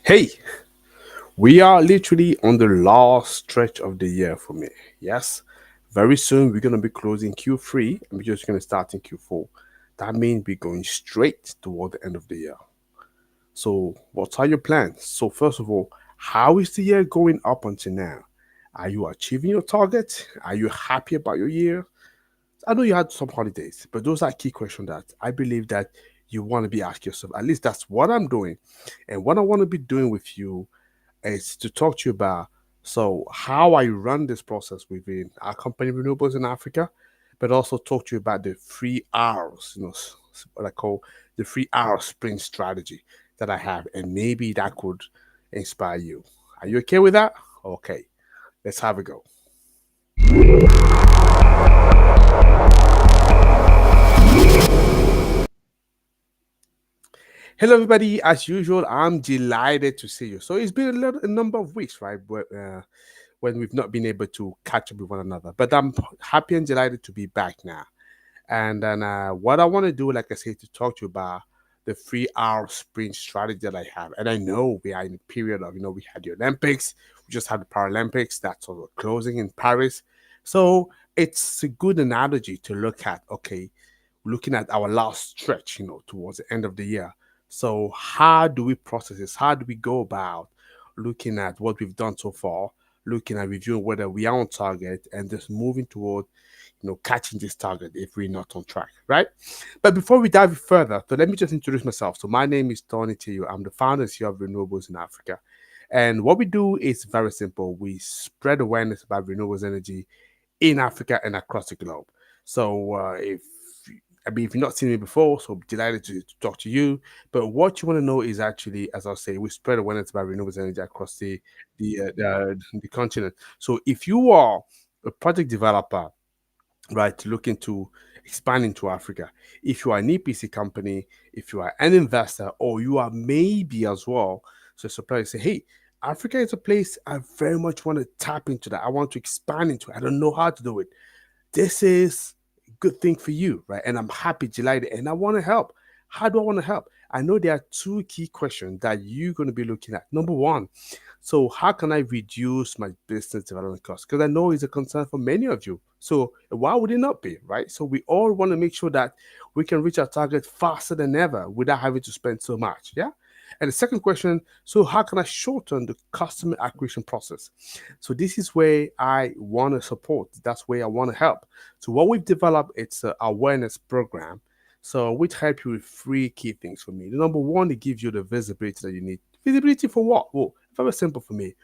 Hey, we are literally on the last stretch of the year for me. Yes, very soon we're going to be closing Q3 and we're just going to start in Q4. That means we're going straight toward the end of the year. So, what are your plans? So, first of all, how is the year going up until now? Are you achieving your target? Are you happy about your year? I know you had some holidays, but those are key questions that I believe that you want to be asking yourself. At least that's what I'm doing. And what I want to be doing with you is to talk to you about how I run this process within our company Renewables in Africa, but also talk to you about the 3 R's, what I call the 3 R sprint strategy that I have, and maybe that could inspire you. Are you okay with that? Okay, let's have a go. Hello, everybody. As usual, I'm delighted to see you. So it's been a number of weeks, right? When we've not been able to catch up with one another. But I'm happy and delighted to be back now. And then what I want to do, like I said, to talk to you about the 3 R sprint strategy that I have. And I know we are in a period of, we had the Olympics, we just had the Paralympics, that's sort of closing in Paris. So it's a good analogy to look at, okay, looking at our last stretch, towards the end of the year. So how do we process this? How do we go about looking at what we've done so far, looking at reviewing whether we are on target and just moving toward, catching this target if we're not on track, right? But before we dive further, so let me just introduce myself. So my name is Tony Teo. I'm the founder and CEO of Renewables in Africa. And what we do is very simple. We spread awareness about renewables energy in Africa and across the globe. So if you've not seen me before, so delighted to talk to you. But what you want to know is actually, as I'll say, we spread awareness about renewables energy across the continent. So if you are a project developer, right, looking to expand into Africa, if you are an EPC company, if you are an investor, or you are maybe as well, so suppliers say, hey, Africa is a place I very much want to tap into that. I want to expand into. I don't know how to do it. This is a good thing for you, right? And I'm happy, delighted, and I want to help. How do I want to help? I know there are two key questions that you're going to be looking at. Number one, so how can I reduce my business development costs? Because I know it's a concern for many of you. So why would it not be, right? So we all want to make sure that we can reach our target faster than ever without having to spend so much. Yeah. And the second question, so how can I shorten the customer acquisition process? So this is where I want to support. That's where I want to help. So what we've developed, it's an awareness program. So which help you with three key things for me. The number one, it gives you the visibility that you need. Visibility for what? Well, very simple for me.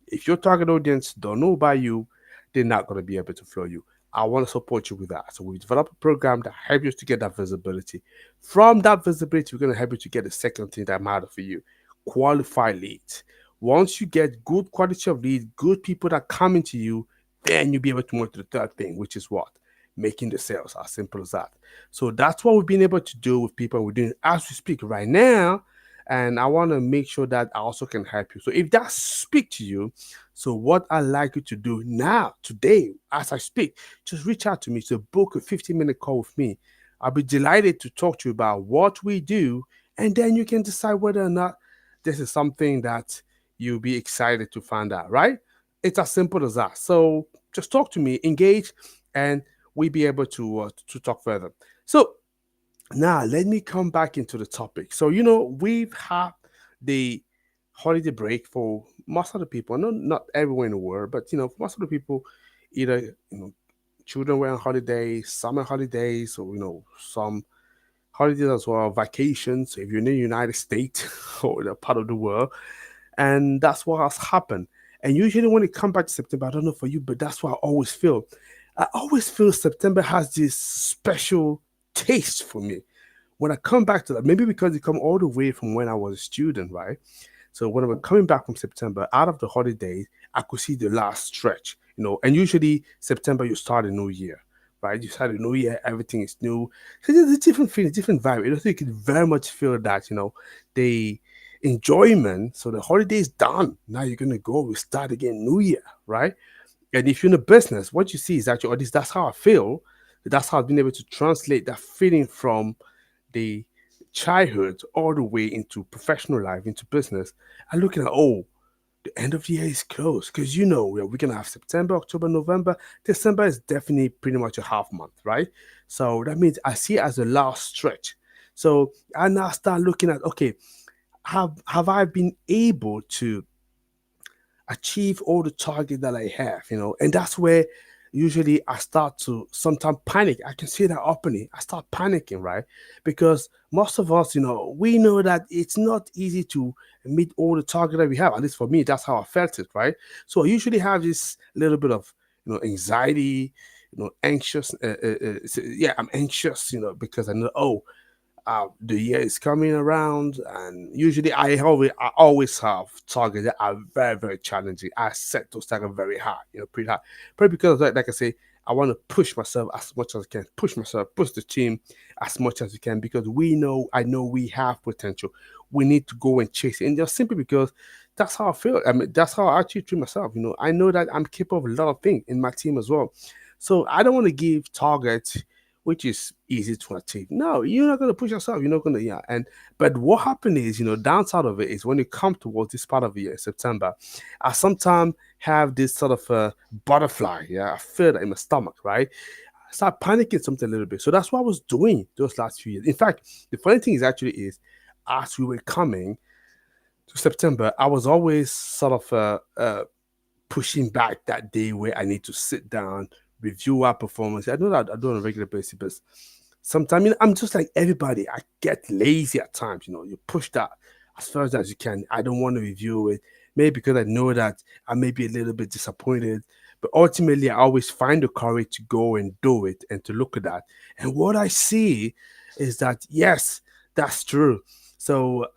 If your target audience don't know about you, they're not going to be able to follow you. I want to support you with that. So we develop a program that helps you to get that visibility. From that visibility, we're going to help you to get the second thing that matters for you: qualified leads. Once you get good quality of lead, good people that come into you, then you'll be able to move to the third thing, which is what? Making the sales. As simple as that. So that's what we've been able to do with people we're doing as we speak right now. And I want to make sure that I also can help you. So if that speak to you, so what I like you to do now, today, as I speak, just reach out to me to book a 15-minute call with me. I'll be delighted to talk to you about what we do, and then you can decide whether or not this is something that you'll be excited to find out, right? It's as simple as that. So just talk to me, engage, and we'll be able to talk further. So now, let me come back into the topic. So, we've had the holiday break for most of the people, not everyone in the world, but, for most of the people, either, children were on holidays, summer holidays, or, some holidays as well, vacations, if you're in the United States or the part of the world. And that's what has happened. And usually when it comes back to September, I don't know for you, but that's what I always feel. I always feel September has this special taste for me when I come back to that, maybe because it come all the way from when I was a student, right? So when I was coming back from September, out of the holidays, I could see the last stretch, and usually September you start a new year, right? You start a new year, everything is new. So there's a different feeling, different vibe. You can very much feel that, the enjoyment. So the holiday is done. Now you're gonna go, we start again, new year, right? And if you're in a business, what you see is actually, or at least that's how I feel. That's how I've been able to translate that feeling from the childhood all the way into professional life, into business, and looking at, oh, the end of the year is close because we're gonna have September, October, November. December is definitely pretty much a half month, right? So that means I see it as a last stretch. So I now start looking at, okay, have I been able to achieve all the target that I have, and that's where usually I start to sometimes panic. I can see that openly. I start panicking, right? Because most of us, we know that it's not easy to meet all the target that we have. At least for me, that's how I felt it, right? So I usually have this little bit of anxiety, anxious. Yeah, I'm anxious, because I know, oh, the year is coming around, and usually I always have targets that are very, very challenging. I set those targets very high, pretty high, probably because of that, like I say, I want to push myself as much as I can, push myself, push the team as much as we can, because I know we have potential. We need to go and chase it, and just simply because that's how I feel. I mean, that's how I actually treat myself. I know that I'm capable of a lot of things in my team as well, so I don't want to give targets which is easy to achieve. No, you're not going to push yourself. You're not going to, yeah. And but what happened is, downside of it is when you come towards this part of the year, September, I sometimes have this sort of butterfly. Yeah, I feel that in my stomach, right? I start panicking something a little bit. So that's what I was doing those last few years. In fact, the funny thing is actually is as we were coming to September, I was always sort of pushing back that day where I need to sit down, review our performance. I know that I do on a regular basis, but sometimes I'm just like everybody. I get lazy at times. You push that as far as you can. I don't want to review it, maybe because I know that I may be a little bit disappointed. But ultimately, I always find the courage to go and do it and to look at that. And what I see is that yes, that's true. So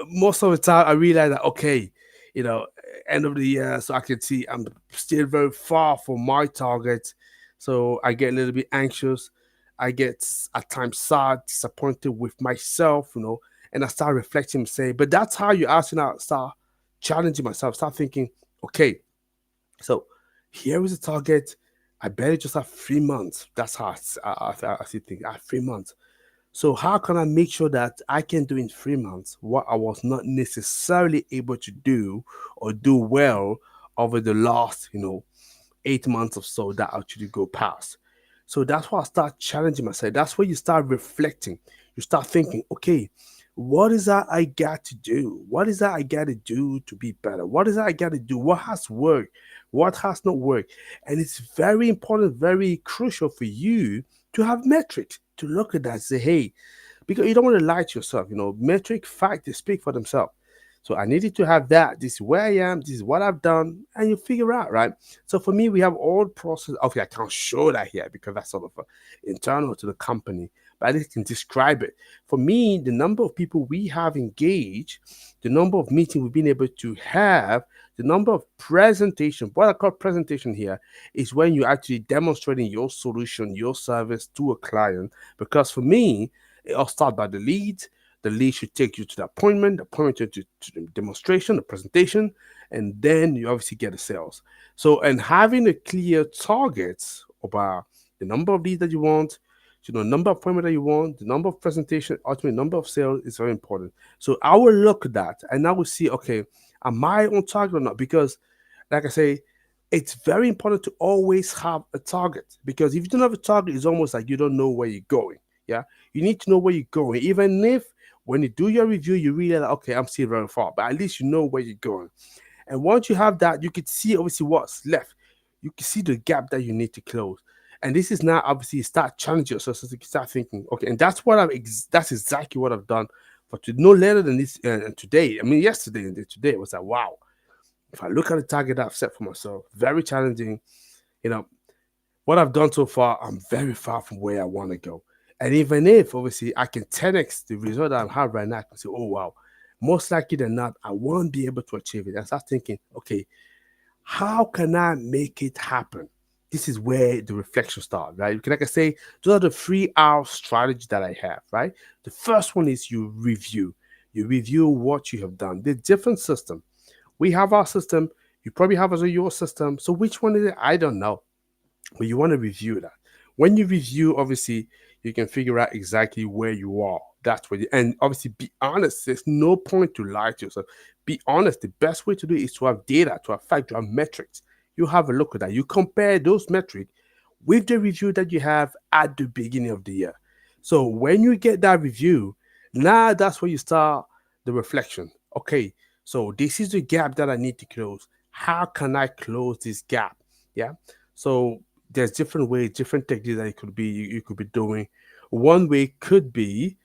most of the time I realize that okay, you know, end of the year, so I can see I'm still very far from my target. So I get a little bit anxious. I get at times sad, disappointed with myself, and I start reflecting and saying, but that's how you actually now start challenging myself, start thinking, okay, so here is a target. I better just have 3 months. That's how I see things. I have 3 months. So how can I make sure that I can do in 3 months what I was not necessarily able to do or do well over the last, 8 months or so that actually go past. So that's why I start challenging myself. That's where you start reflecting. You start thinking, okay, what is that I got to do? What is that I got to do to be better? What is that I got to do? What has worked? What has not worked? And it's very important, very crucial for you to have metrics to look at that and say, hey, because you don't want to lie to yourself. Metric fact they speak for themselves. So I needed to have that. This is where I am. This is what I've done, and you figure out, right? So for me, we have all process. Okay, I can't show that here because that's sort of internal to the company, but I just can describe it. For me, the number of people we have engaged, the number of meetings we've been able to have, the number of presentation. What I call presentation here is when you're actually demonstrating your solution, your service to a client. Because for me, it all starts by the lead. The lead should take you to the appointment to the demonstration, the presentation, and then you obviously get the sales. So, and having a clear targets about the number of leads that you want, number of appointment that you want, the number of presentation, ultimately number of sales is very important. So I will look at that and I will see, okay, am I on target or not? Because, like I say, it's very important to always have a target, because if you don't have a target, it's almost like you don't know where you're going. Yeah, you need to know where you're going, even if when you do your review, you realize, okay, I'm still very far, but at least you know where you're going. And once you have that, you can see obviously what's left. You can see the gap that you need to close. And this is now obviously start challenging yourself, so you can start thinking, okay, and that's what that's exactly what I've done for no later than this today. I mean, yesterday and today it was like, wow. If I look at the target I've set for myself, very challenging. You know, what I've done so far, I'm very far from where I want to go. And even if obviously I can 10x the result that I have right now, I can say, oh wow, most likely than not, I won't be able to achieve it. And start thinking, okay, how can I make it happen? This is where the reflection starts, right? Like I say, those are the 3 R strategy that I have, right? The first one is you review. You review what you have done. The different system. We have our system. You probably have also your system. So which one is it? I don't know. But you want to review that. When you review, obviously, you can figure out exactly where you are That's what you, and obviously be honest. There's no point to lie to yourself. Be honest. The best way to do it is to have data, to have fact, to have metrics. You have a look at that. You compare those metrics with the review that you have at the beginning of the year. So when you get that review, now that's where you start the reflection. Okay, so this is the gap that I need to close. How can I close this gap? Yeah. So there's different ways, different techniques that it could be you could be doing. One way could be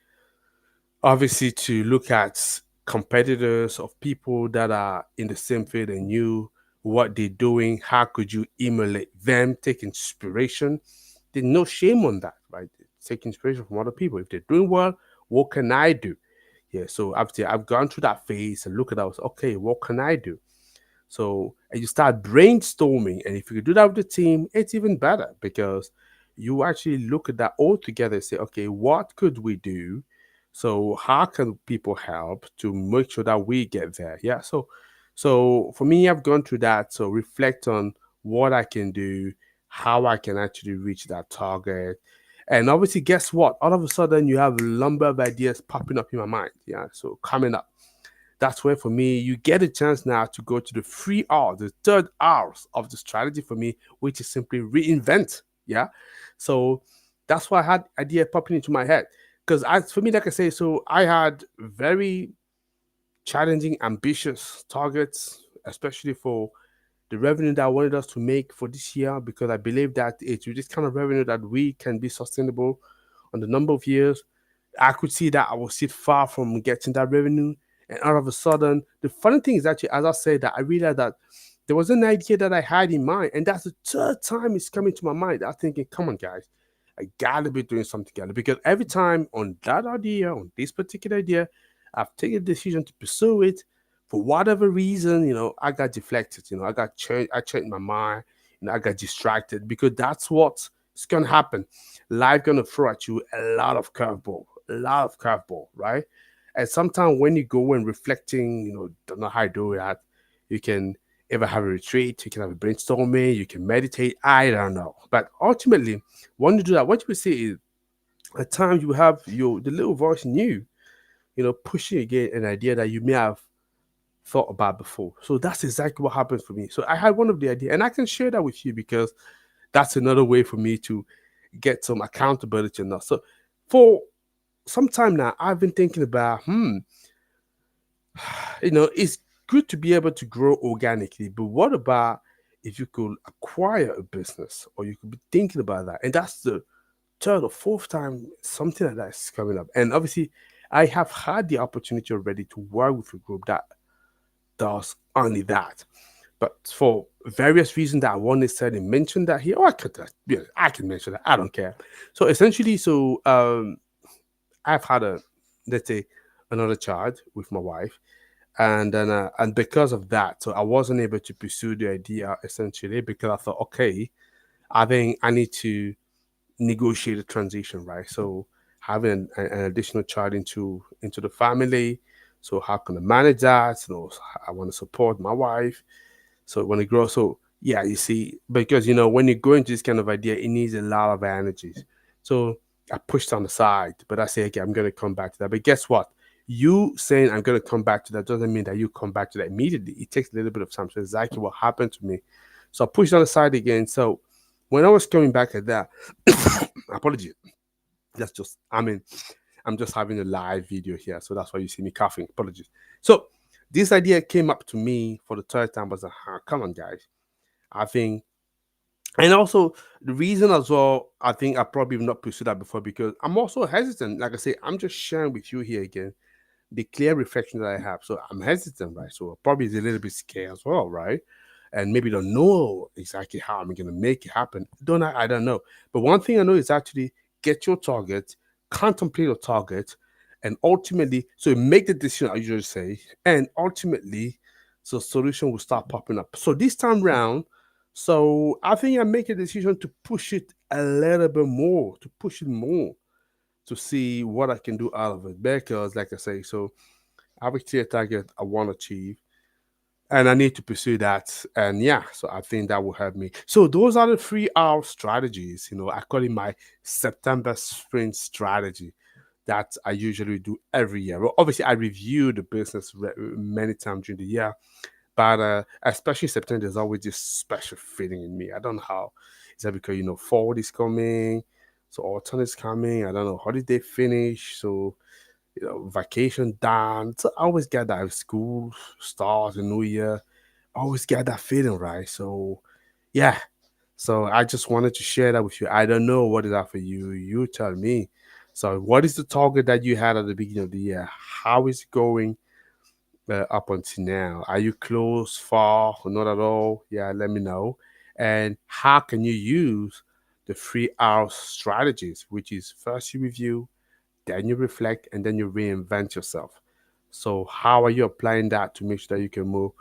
obviously to look at competitors of people that are in the same field and you, what they're doing, how could you emulate them, take inspiration. There's no shame on that, right? Take inspiration from other people. If they're doing well, what can I do? Yeah, so after I've gone through that phase and look at that, okay, what can I do? So, and you start brainstorming. And if you could do that with the team, it's even better because you actually look at that all together and say, okay, what could we do? So how can people help to make sure that we get there? Yeah. So for me, I've gone through that. So reflect on what I can do, how I can actually reach that target. And obviously, guess what? All of a sudden, you have a number of ideas popping up in my mind. Yeah. So coming up, that's where for me you get a chance now to go to the free hour, the third hours of the strategy for me, which is simply reinvent. Yeah. So that's why I had idea popping into my head. Because as for me, like I say, so I had very challenging, ambitious targets, especially for the revenue that I wanted us to make for this year, because I believe that it's with this kind of revenue that we can be sustainable on the number of years. I could see that I was still far from getting that revenue. And all of a sudden, the funny thing is actually, as I said, that I realized that there was an idea that I had in mind. And that's the third time it's coming to my mind. I'm thinking, come on, guys, I gotta be doing something together. Because every time on that idea, on this particular idea, I've taken a decision to pursue it. For whatever reason, I got deflected. I changed my mind. I got distracted because that's what's gonna happen. Life gonna throw at you a lot of curveball, right? And sometimes when you go and reflecting, don't know how to do that, you can ever have a retreat, you can have a brainstorming, you can meditate. I don't know, but ultimately, when you do that, what you will see is at times you have the little voice in you, pushing again an idea that you may have thought about before. So that's exactly what happened for me. So I had one of the idea, and I can share that with you because that's another way for me to get some accountability enough. So for some time now, I've been thinking about, it's good to be able to grow organically, but what about if you could acquire a business or you could be thinking about that? And that's the third or fourth time something like that is coming up. And obviously, I have had the opportunity already to work with a group that does only that. But for various reasons that I won't necessarily mention that here, or I can mention that. I don't care. So essentially, I've had let's say, another child with my wife, and then and because of that, so I wasn't able to pursue the idea essentially because I thought, okay, I think I need to negotiate a transition, right? So having an additional child into the family. So how can I manage that? I want to support my wife. So when it grows, so yeah, you see, because when you go into this kind of idea, it needs a lot of energies. So I pushed on the side, but I say, okay, I'm gonna come back to that. But guess what? You saying I'm gonna come back to that doesn't mean that you come back to that immediately. It takes a little bit of time. So exactly what happened to me. So I pushed on the side again. So when I was coming back at that, apologies. That's just I'm just having a live video here, so that's why you see me coughing. Apologies. So this idea came up to me for the third time. I was like, come on, guys. I think, and also the reason as well, I think I probably have not pursued that before because I'm also hesitant. Like I say, I'm just sharing with you here again the clear reflection that I have. So I'm hesitant, right? So probably is a little bit scared as well, right? And maybe don't know exactly how I'm gonna make it happen. I don't know. But one thing I know is actually get your target, contemplate your target, and ultimately, so make the decision I usually say, and ultimately, so solution will start popping up. So this time round, so I think I make a decision to push it a little bit more, to push it more to see what I can do out of it. Because, like I say, so I have a clear target I want to achieve, and I need to pursue that. And yeah, so I think that will help me. So those are the 3 hour strategies. I call it my September sprint strategy. that I usually do every year. Well, obviously, I review the business many times during the year, but especially September, there's always this special feeling in me. I don't know how. Is that because fall is coming, so autumn is coming? I don't know. Holiday finish, so vacation done. So I always get that school starts, the new year. I always get that feeling, right? So yeah. So I just wanted to share that with you. I don't know what is that for you. You tell me. So what is the target that you had at the beginning of the year? How is it going up until now? Are you close, far, or not at all? Yeah, let me know. And how can you use the 3 hour strategies, which is first you review, then you reflect, and then you reinvent yourself. So how are you applying that to make sure that you can move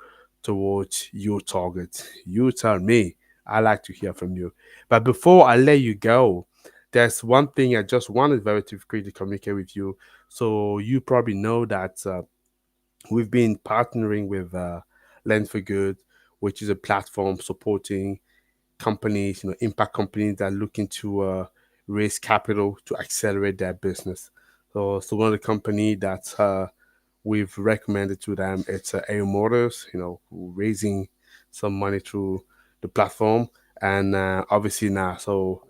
towards your target? You tell me. I like to hear from you. But before I let you go, there's one thing I just wanted very to quickly communicate with you. So you probably know that we've been partnering with Lend for Good, which is a platform supporting companies, impact companies that are looking to raise capital to accelerate their business. So one of the company that we've recommended to them, it's Air Motors, raising some money through the platform, and obviously now, so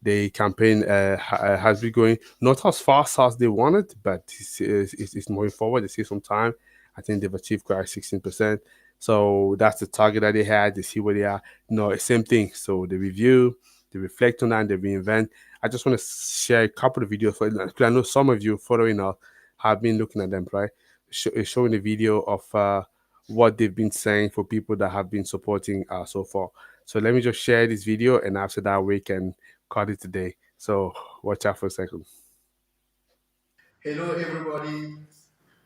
the campaign has been going not as fast as they wanted, but it's moving forward. They see some time. I think they've achieved quite 16%. So that's the target that they had. They see where they are. No, it's same thing. So they review, they reflect on that, and they reinvent. I just want to share a couple of videos for because I know some of you following us have been looking at them, right? Showing a video of what they've been saying for people that have been supporting so far. So let me just share this video, and after that we can cut it today. So watch out for a second. Hello, everybody.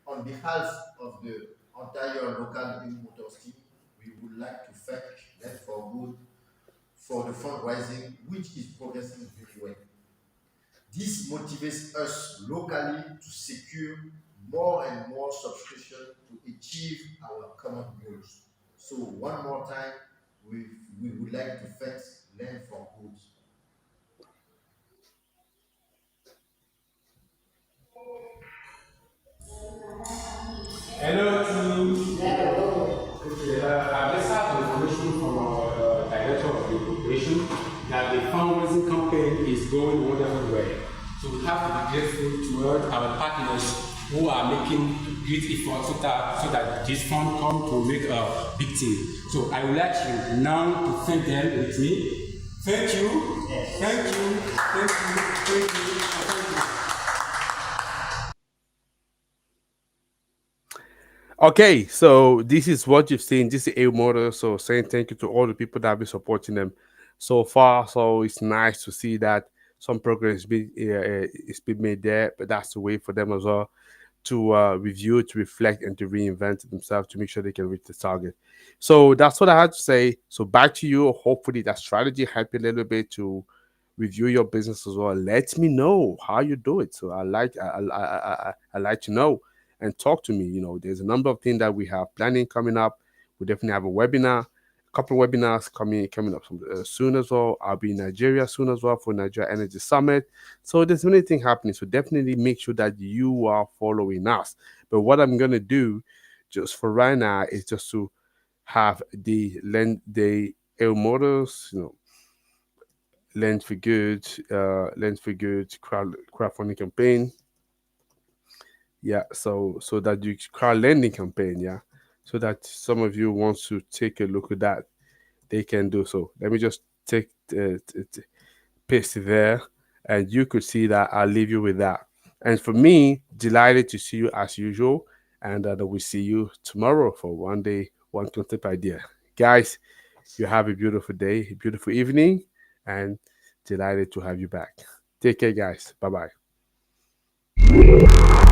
On behalf of the entire local motors team, we would like to thank Net for Good for the fundraising, which is progressing very well. This motivates us locally to secure more and more subscription to achieve our common goals. So one more time, we would like to thank Land for Good. Hello, team. Okay, I just have information from our director of the corporation that the fundraising campaign is going wonderful way. So we have to be grateful toward our partners who are making great efforts so that this fund come to make a big thing. So I would like you now to thank them with me. Thank you. Thank you. Thank you. Thank you. Thank you. Okay, so this is what you've seen. This is A Motor. So saying thank you to all the people that have been supporting them so far. So it's nice to see that some progress is being made there, but that's the way for them as well to review, to reflect, and to reinvent themselves to make sure they can reach the target. So that's what I had to say. So back to you. Hopefully that strategy helped you a little bit to review your business as well. Let me know how you do it. So I like to know and talk to me. There's a number of things that we have planning coming up. We definitely have a webinar, a couple of webinars coming up soon as well. I'll be in Nigeria soon as well for Nigeria Energy Summit. So there's many things happening. So definitely make sure that you are following us. But what I'm gonna do, just for right now, is just to have the Air Motors, Lens for Good crowdfunding campaign. Yeah, so that you crowd lending campaign, yeah. So that some of you wants to take a look at that, they can do so. Let me just take paste it there, and you could see that. I'll leave you with that. And for me, delighted to see you as usual, and we see you tomorrow for one day, one concept idea, guys. You have a beautiful day, a beautiful evening, and delighted to have you back. Take care, guys. Bye bye.